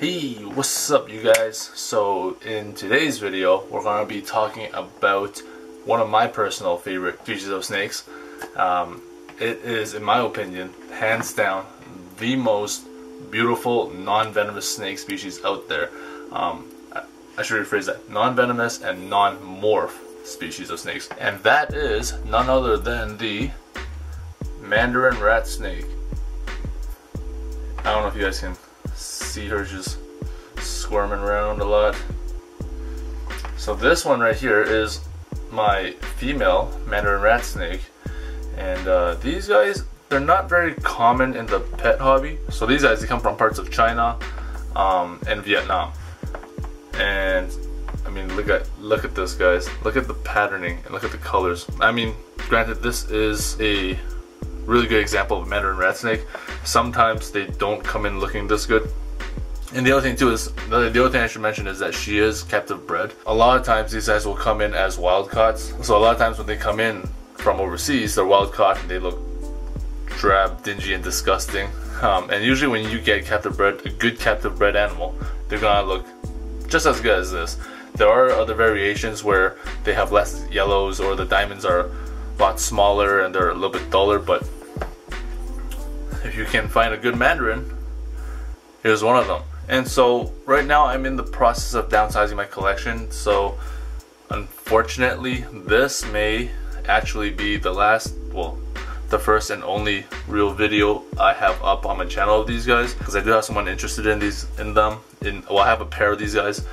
Hey, what's up you guys? So in today's video we're going to be talking about one of my personal favorite species of snakes. It is, in my opinion, hands down the most beautiful non-venomous snake species out there. I should rephrase that, non-venomous and non-morph species of snakes, and that is none other than the Mandarin Ratsnake. I don't know if you guys can see her just squirming around a lot. So this one right here is my female Mandarin Ratsnake, and these guys, they're not very common in the pet hobby. So these guys, they come from parts of China and Vietnam, and I mean, look at this, guys. Look at the patterning and look at the colors. I mean, granted, this is a really good example of a Mandarin Ratsnake. Sometimes they don't come in looking this good. And the other thing too is, the other thing I should mention is that she is captive bred. A lot of times these guys will come in as wild caughts. So a lot of times when they come in from overseas, they're wild caught and they look drab, dingy, and disgusting. And usually when you get captive bred, a good captive bred animal, they're gonna look just as good as this. There are other variations where they have less yellows or the diamonds are a lot smaller and they're a little bit duller, but if you can find a good Mandarin, here's one of them. And so right now I'm in the process of downsizing my collection, so unfortunately this may actually be the last, well, the first and only real video I have up on my channel of these guys, because I do have someone interested in them. Well, I have a pair of these guys.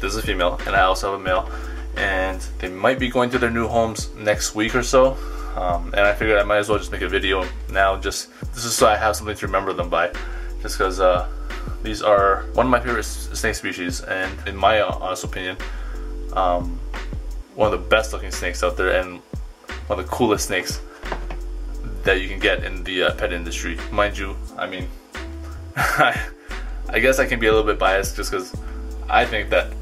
This is a female and I also have a male, and they might be going to their new homes next week or so. And I figured I might as well just make a video now, this is so I have something to remember them by, just because these are one of my favorite snake species, and in my honest opinion, one of the best looking snakes out there and one of the coolest snakes that you can get in the pet industry. Mind you, I mean, I guess I can be a little bit biased just because I think that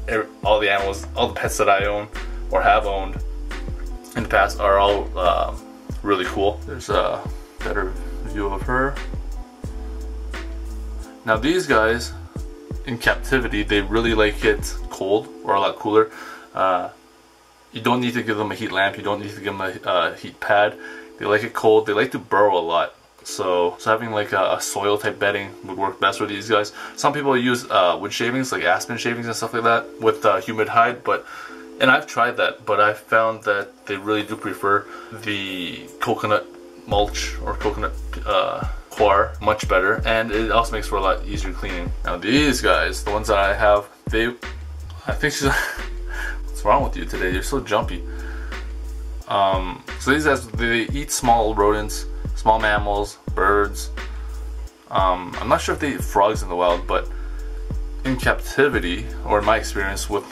all the animals, all the pets that I own or have owned in the past are all really cool. There's a better view of her. Now these guys, in captivity, they really like it cold or a lot cooler. You don't need to give them a heat lamp, you don't need to give them a heat pad. They like it cold, they like to burrow a lot. So having like a soil type bedding would work best for these guys. Some people use wood shavings, like aspen shavings and stuff like that, with humid hide, and I've tried that, but I found that they really do prefer the coconut mulch or coconut coir much better, and it also makes for a lot easier cleaning. Now these guys, the ones that I have, I think she's what's wrong with you today? You're so jumpy. So these guys, they eat small rodents, small mammals, birds. I'm not sure if they eat frogs in the wild, but in captivity, or in my experience with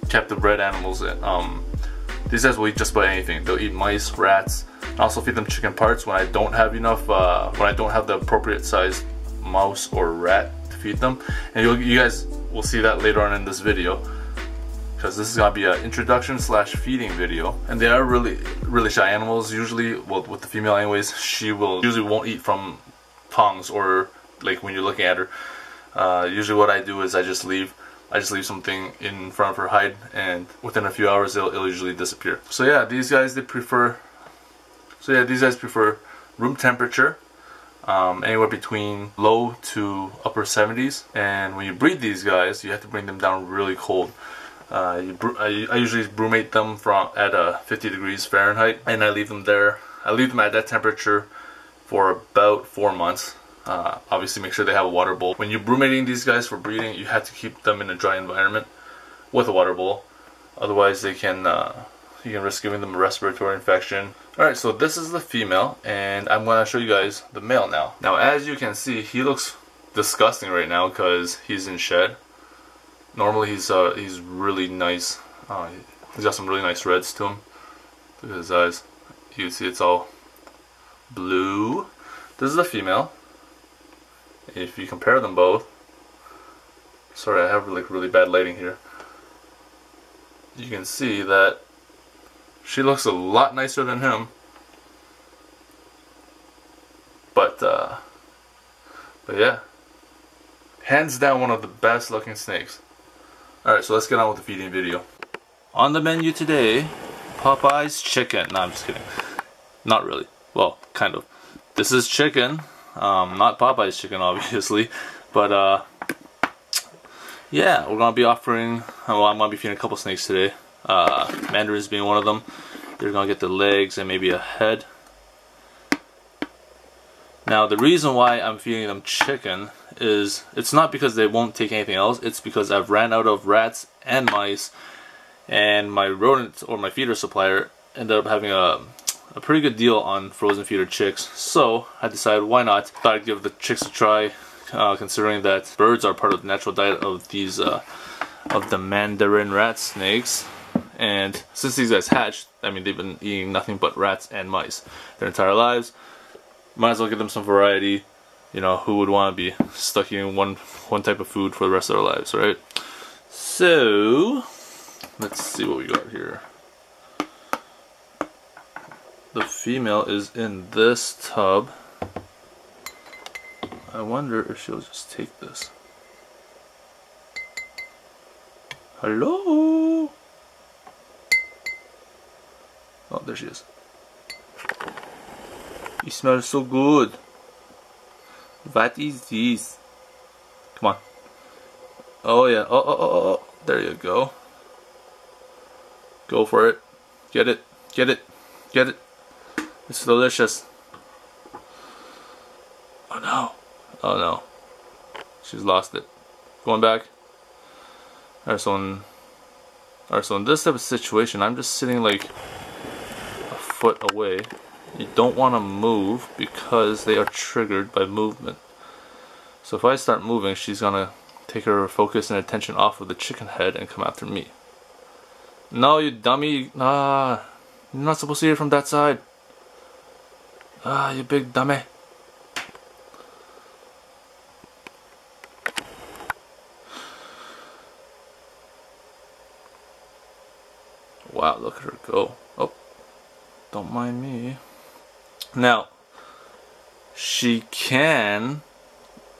captive bred animals, these guys will eat just about anything. They'll eat mice, rats. I also feed them chicken parts when I don't have enough, when I don't have the appropriate sized mouse or rat to feed them. And you guys will see that later on in this video, because this is going to be an introduction / feeding video. And they are really shy animals. Usually, well, with the female anyways, she usually won't eat from tongs or like when you're looking at her. Usually what I do is I just leave something in front of her hide, and within a few hours it'll usually disappear. So yeah, these guys prefer room temperature, anywhere between low to upper 70s. And when you breed these guys, you have to bring them down really cold. I usually brumate them at 50 degrees Fahrenheit, and I leave them there. I leave them at that temperature for about 4 months. Obviously make sure they have a water bowl. When you're brumating these guys for breeding, you have to keep them in a dry environment with a water bowl. Otherwise you can risk giving them a respiratory infection. Alright, so this is the female, and I'm going to show you guys the male now. Now as you can see, he looks disgusting right now because he's in shed. Normally he's really nice. He's got some really nice reds to him. Look at his eyes. You can see it's all blue. This is the female. If you compare them both, sorry, I have like really bad lighting here. You can see that she looks a lot nicer than him. But yeah, Hands down one of the best looking snakes. Alright, so let's get on with the feeding video. On the menu today, Popeye's chicken. No, I'm just kidding. Not really. Well, kind of. This is chicken. Not Popeye's chicken, obviously. But, yeah, we're going to be offering... Well, I'm going to be feeding a couple snakes today. Mandarins being one of them. They're going to get the legs and maybe a head. Now, the reason why I'm feeding them chicken is, it's not because they won't take anything else, it's because I've ran out of rats and mice, and my rodent, or my feeder supplier, ended up having a pretty good deal on frozen feeder chicks. So, I decided why not. Thought I'd give the chicks a try, considering that birds are part of the natural diet of these, of the Mandarin Ratsnakes. And since these guys hatched, I mean, they've been eating nothing but rats and mice their entire lives. Might as well give them some variety. You know, who would want to be stuck eating one type of food for the rest of their lives, right? So, let's see what we got here. The female is in this tub. I wonder if she'll just take this. Hello? Oh, there she is. You smell so good. What is this? Come on. Oh yeah. Oh. There you go. Go for it. Get it. Get it. Get it. It's delicious. Oh no. Oh no. She's lost it. Going back. Alright, so in this type of situation, I'm just sitting like a foot away. You don't want to move because they are triggered by movement. So if I start moving, she's gonna take her focus and attention off of the chicken head and come after me. No, you dummy. You're not supposed to eat it from that side. You big dummy. Wow, look at her go. Oh, don't mind me. Now, she can,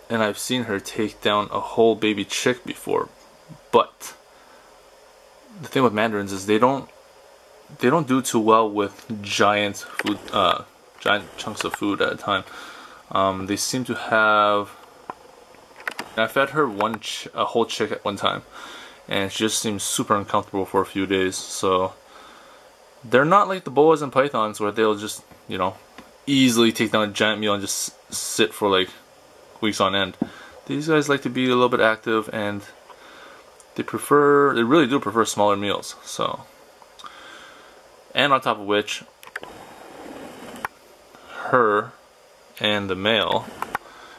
and I've seen her take down a whole baby chick before, but the thing with mandarins is they don't do too well with giant food, giant chunks of food at a time. They seem to have. I fed her a whole chick at one time, and she just seemed super uncomfortable for a few days. So they're not like the boas and pythons where they'll just, you know, easily take down a giant meal and just sit for like weeks on end. These guys like to be a little bit active, and they really do prefer smaller meals. So, and on top of which, her and the male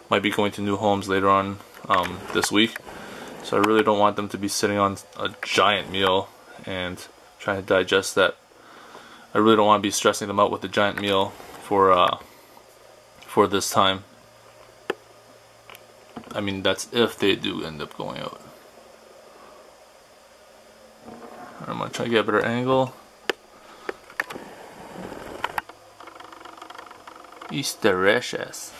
might be going to new homes later on this week. So I really don't want them to be sitting on a giant meal and trying to digest that. I really don't want to be stressing them out with a giant meal for this time. I mean, that's if they do end up going out. I'm gonna try to get a better angle. It's delicious.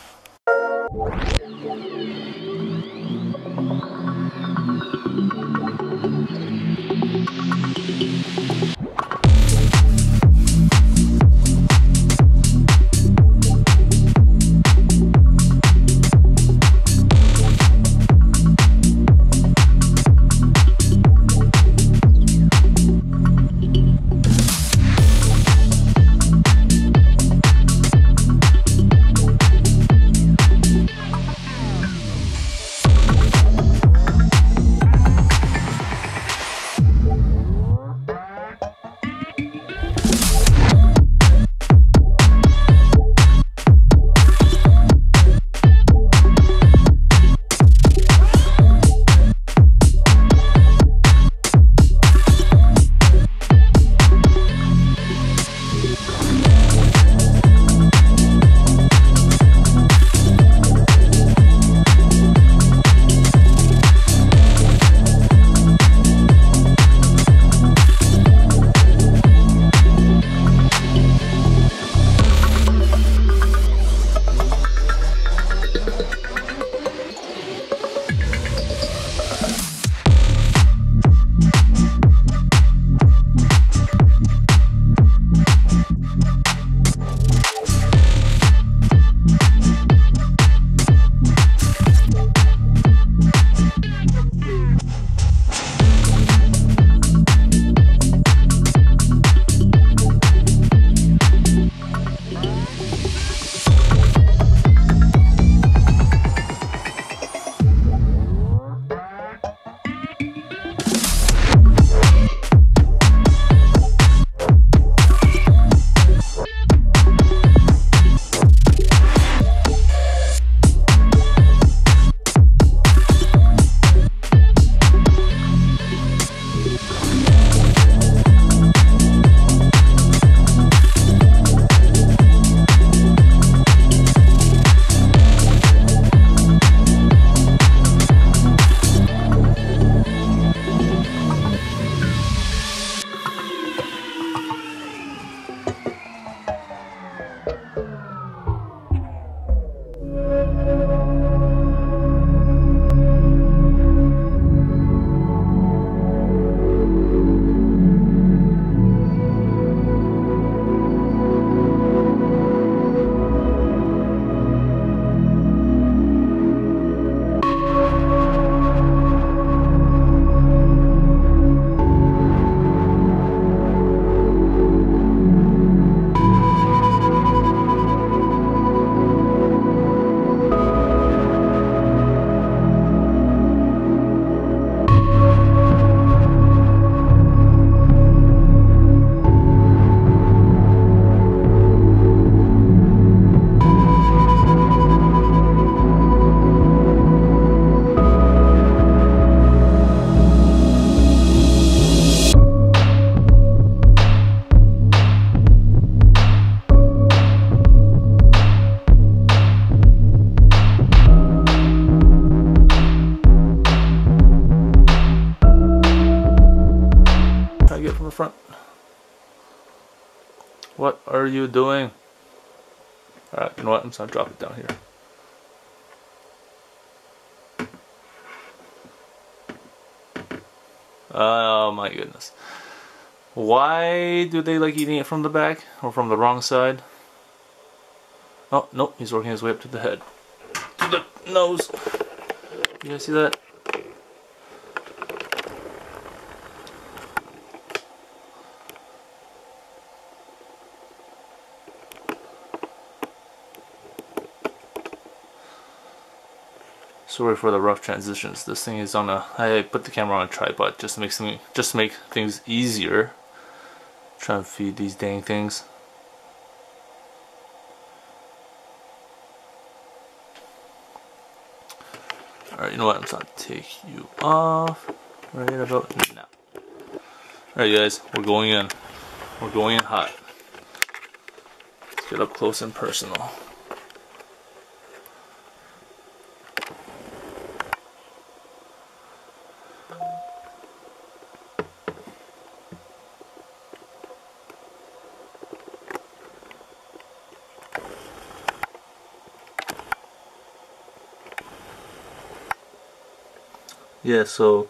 front. What are you doing? Alright, you know what? I'm just gonna drop it down here. Oh my goodness. Why do they like eating it from the back or from the wrong side? Oh, nope, he's working his way up to the head. To the nose. You guys see that? Sorry for the rough transitions. This thing is on a. I put the camera on a tripod just to make things easier. Trying to feed these dang things. Alright, you know what? I'm just gonna take you off right about now. Alright, guys, we're going in. We're going in hot. Let's get up close and personal. Yeah, so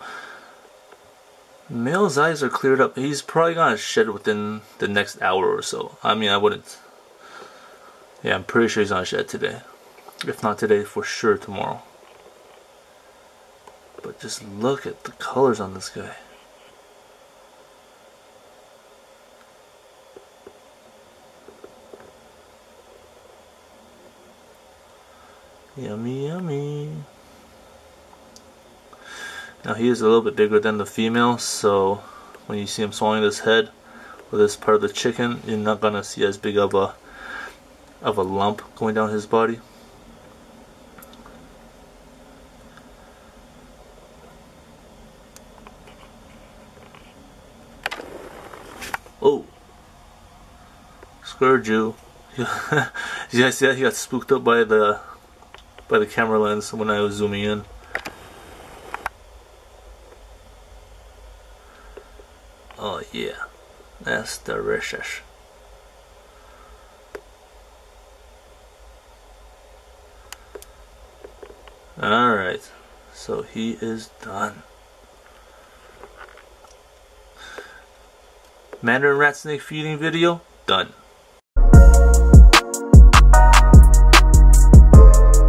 male's eyes are cleared up. He's probably gonna shed within the next hour or so. I mean, I wouldn't. Yeah, I'm pretty sure he's gonna shed today. If not today, for sure tomorrow. But just look at the colors on this guy. Yummy, yummy. Now he is a little bit bigger than the female, so when you see him swallowing this head or this part of the chicken, you're not gonna see as big of a lump going down his body. Oh, scared you. You guys see that? He got spooked up by the camera lens when I was zooming in. Oh yeah, that's delicious. Alright, so he is done. Mandarin Ratsnake feeding video, done.